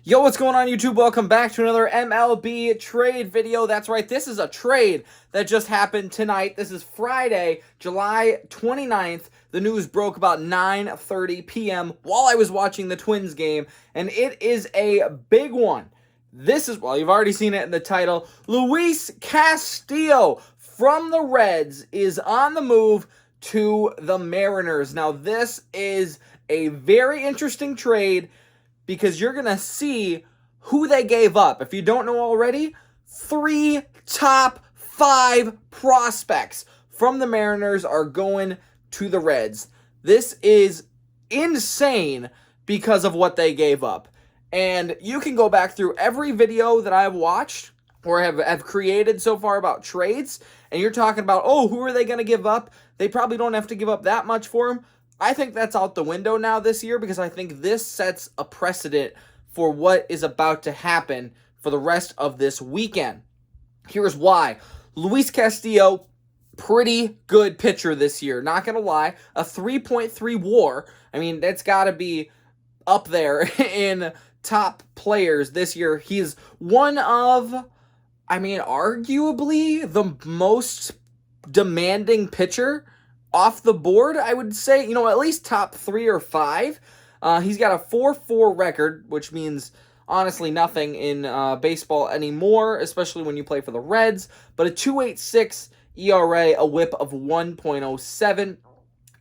Yo, what's going on YouTube? Welcome back to another MLB trade video. That's right, this is a trade that just happened tonight. This is Friday, July 29th. The news broke about 9:30 p.m. while I was watching the Twins game, and it is a big one. This is, well, you've already seen it in the title. Luis Castillo from the Reds is on the move to the Mariners. Now, this is a very interesting trade because you're going to see who they gave up. If you don't know already, 3 top 5 prospects from the Mariners are going to the Reds. This is insane because of what they gave up. And you can go back through every video that I've watched or have created so far about trades, and you're talking about, oh, who are they going to give up? They probably don't have to give up that much for him. I think that's out the window now this year because I think this sets a precedent for what is about to happen for the rest of this weekend. Here's why. Luis Castillo, pretty good pitcher this year. Not going to lie. A 3.3 WAR. I mean, that's got to be up there in top players this year. He's one of, arguably the most demanding pitcher off the board, I would say, at least top 3 or 5. He's got a 4.4 record, which means honestly nothing in baseball anymore, especially when you play for the Reds. But a 2.86 ERA, a whip of 1.07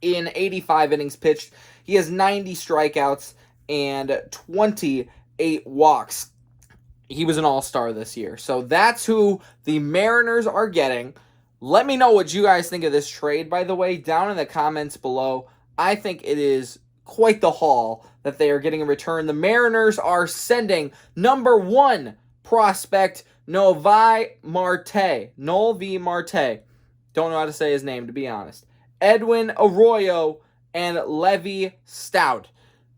in 85 innings pitched. He has 90 strikeouts and 28 walks. He was an all-star this year. So that's who the Mariners are getting. Let me know what you guys think of this trade, by the way, down in the comments below. I think it is quite the haul that they are getting in return. The Mariners are sending number 1 prospect, Neolvi Marte. Don't know how to say his name, to be honest. Edwin Arroyo and Levi Stout.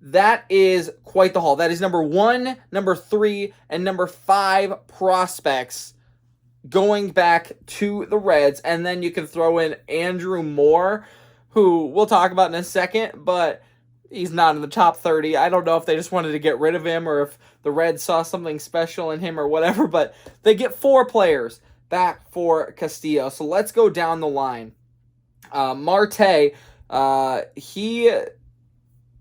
That is quite the haul. That is number 1, number 3, and number 5 prospects going back to the Reds. And then you can throw in Andrew Moore, who we'll talk about in a second, but he's not in the top 30. I don't know if they just wanted to get rid of him or if the Reds saw something special in him or whatever, but they get 4 players back for Castillo. So let's go down the line. Marte, he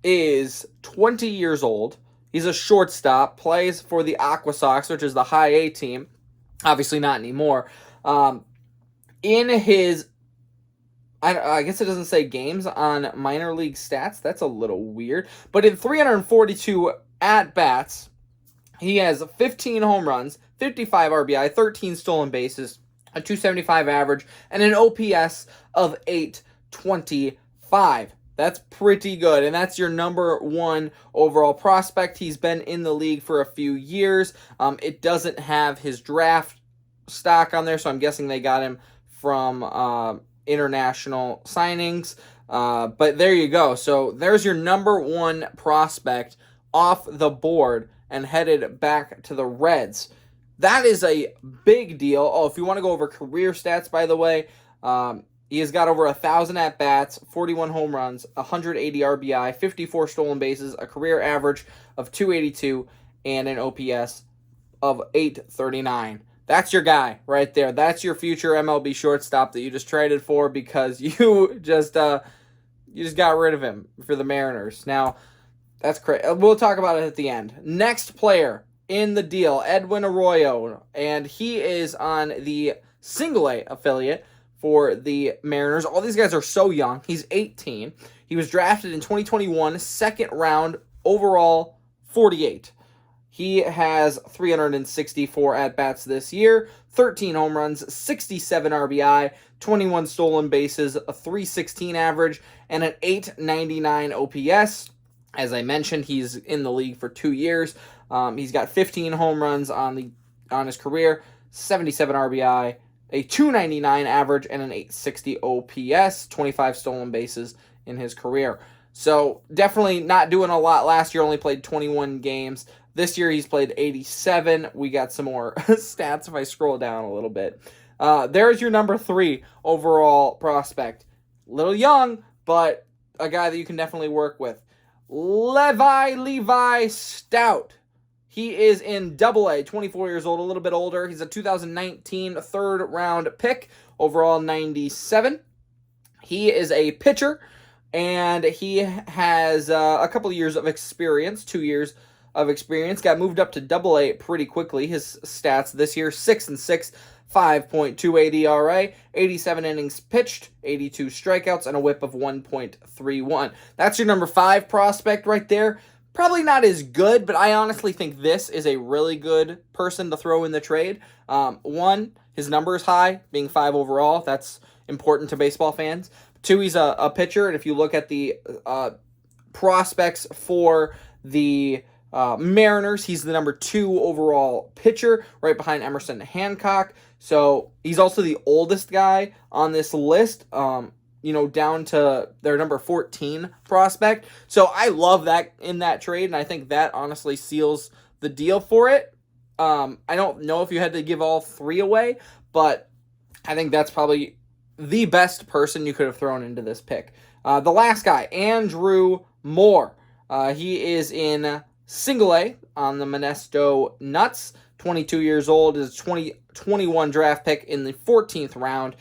is 20 years old. He's a shortstop, plays for the Aqua Sox, which is the high A team. Obviously not anymore. In his, I guess it doesn't say games on minor league stats. That's a little weird. But in 342 at-bats, he has 15 home runs, 55 RBI, 13 stolen bases, a 275 average, and an OPS of 825. That's pretty good, and that's your number 1 overall prospect. He's been in the league for a few years. It doesn't have his draft stock on there, so I'm guessing they got him from international signings. But there you go. So there's your number 1 prospect off the board and headed back to the Reds. That is a big deal. Oh, if you want to go over career stats, by the way, he has got over 1,000 at-bats, 41 home runs, 180 RBI, 54 stolen bases, a career average of 282, and an OPS of 839. That's your guy right there. That's your future MLB shortstop that you just traded for because you just got rid of him for the Mariners. Now, that's crazy. We'll talk about it at the end. Next player in the deal, Edwin Arroyo, and he is on the Single-A affiliate for the Mariners. All these guys are so young. He's 18. He was drafted in 2021, second round, overall 48. He has 364 at-bats this year, 13 home runs, 67 RBI, 21 stolen bases, a 316 average, and an 899 OPS. As I mentioned, he's in the league for 2 years. He's got 15 home runs on his career, 77 RBI, a 299 average, and an 860 OPS, 25 stolen bases in his career. So definitely not doing a lot. Last year only played 21 games. This year he's played 87. We got some more stats if I scroll down a little bit. There's your number 3 overall prospect. A little young, but a guy that you can definitely work with. Levi Stout. He is in Double-A, 24 years old, a little bit older. He's a 2019 third-round pick, overall 97. He is a pitcher, and he has a couple of years of experience, 2 years of experience. Got moved up to Double-A pretty quickly. His stats this year, 6-6, 5.28 ERA, 87 innings pitched, 82 strikeouts, and a whip of 1.31. That's your number 5 prospect right there. Probably not as good, but I honestly think this is a really good person to throw in the trade. One, his number is high, being 5 overall. That's important to baseball fans. 2, he's a pitcher, and if you look at the prospects for the Mariners, he's the number 2 overall pitcher, right behind Emerson Hancock. So he's also the oldest guy on this list, down to their number 14 prospect. So I love that in that trade, and I think that honestly seals the deal for it. I don't know if you had to give all 3 away, but I think that's probably the best person you could have thrown into this pick. The last guy, Andrew Moore. He is in Single-A on the Modesto Nuts. 22 years old, is a 2021 draft pick in the 14th round.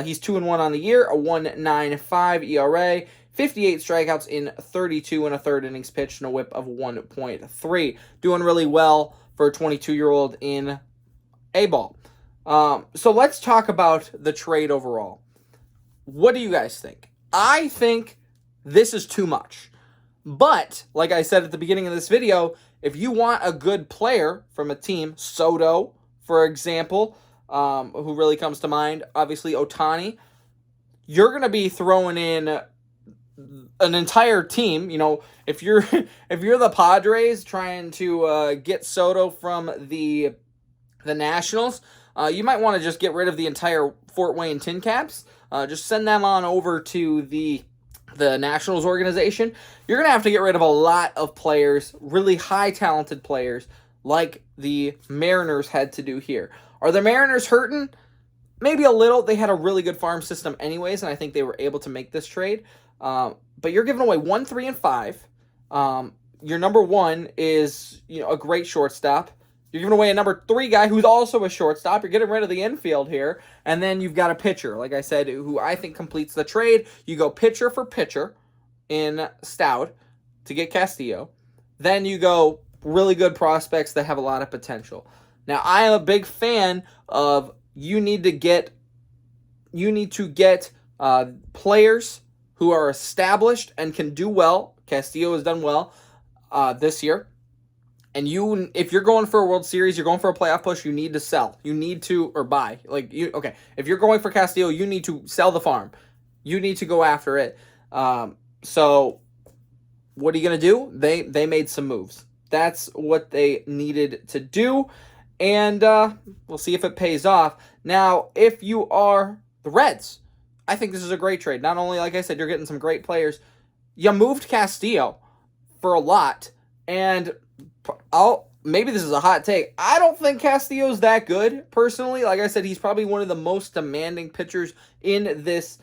He's 2-1 on the year, a 1.95 ERA, 58 strikeouts in 32 and a third innings pitched, and a whip of 1.3. Doing really well for a 22-year-old in A-ball. So let's talk about the trade overall. What do you guys think? I think this is too much. But, like I said at the beginning of this video, if you want a good player from a team, Soto, for example, who really comes to mind, obviously Ohtani, you're going to be throwing in an entire team. If you're the Padres trying to get Soto from the Nationals, you might want to just get rid of the entire Fort Wayne Tin Caps. Just send them on over to the Nationals organization. You're going to have to get rid of a lot of players, really high talented players, like the Mariners had to do here. Are the Mariners hurting? Maybe a little. They had a really good farm system anyways, and I think they were able to make this trade. But you're giving away 1, 3, and 5. Your number 1 is a great shortstop. You're giving away a number 3 guy who's also a shortstop. You're getting rid of the infield here. And then you've got a pitcher, like I said, who I think completes the trade. You go pitcher for pitcher in Stout to get Castillo. Then you go really good prospects that have a lot of potential. Now, I am a big fan of you need to get players who are established and can do well. Castillo has done well this year. And if you're going for a World Series, you're going for a playoff push, you need to sell. You need to, or buy. If you're going for Castillo, you need to sell the farm. You need to go after it. So what are you going to do? They made some moves. That's what they needed to do. And we'll see if it pays off. Now, if you are the Reds, I think this is a great trade. Not only, like I said, you're getting some great players. You moved Castillo for a lot. And maybe this is a hot take. I don't think Castillo's that good, personally. Like I said, he's probably one of the most demanding pitchers in this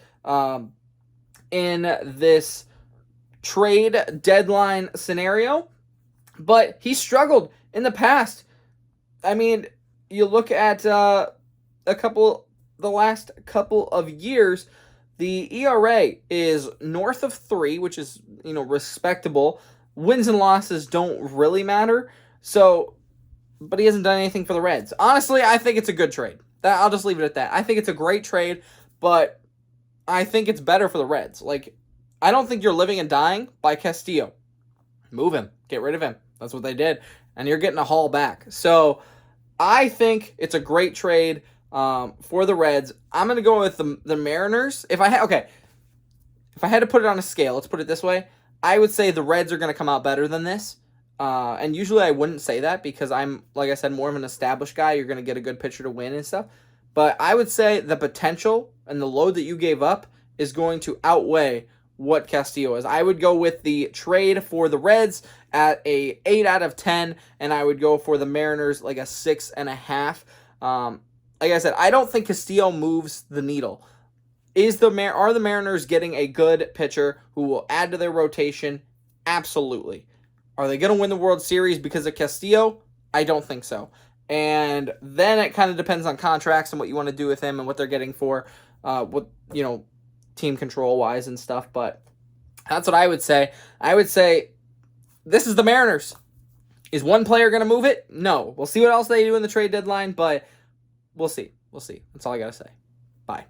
trade deadline scenario. But he struggled in the past. I mean, you look at the last couple of years, the ERA is north of 3, which is, respectable. Wins and losses don't really matter. So, but he hasn't done anything for the Reds. Honestly, I think it's a good trade. I'll just leave it at that. I think it's a great trade, but I think it's better for the Reds. I don't think you're living and dying by Castillo. Move him. Get rid of him. That's what they did. And you're getting a haul back. So, I think it's a great trade for the Reds. I'm going to go with the Mariners. If I had to put it on a scale, let's put it this way. I would say the Reds are going to come out better than this. And usually I wouldn't say that because I'm, like I said, more of an established guy. You're going to get a good pitcher to win and stuff. But I would say the potential and the load that you gave up is going to outweigh what Castillo is. I would go with the trade for the Reds at a 8 out of 10, and I would go for the Mariners like a 6.5. Like I said, I don't think Castillo moves the needle. Are the Mariners getting a good pitcher who will add to their rotation? Absolutely. Are they going to win the World Series because of Castillo? I don't think so. And then it kind of depends on contracts and what you want to do with him and what they're getting for, what, team control wise and stuff. But that's what I would say. I would say this is the Mariners. Is one player going to move it? No. We'll see what else they do in the trade deadline, but we'll see. We'll see. That's all I got to say. Bye.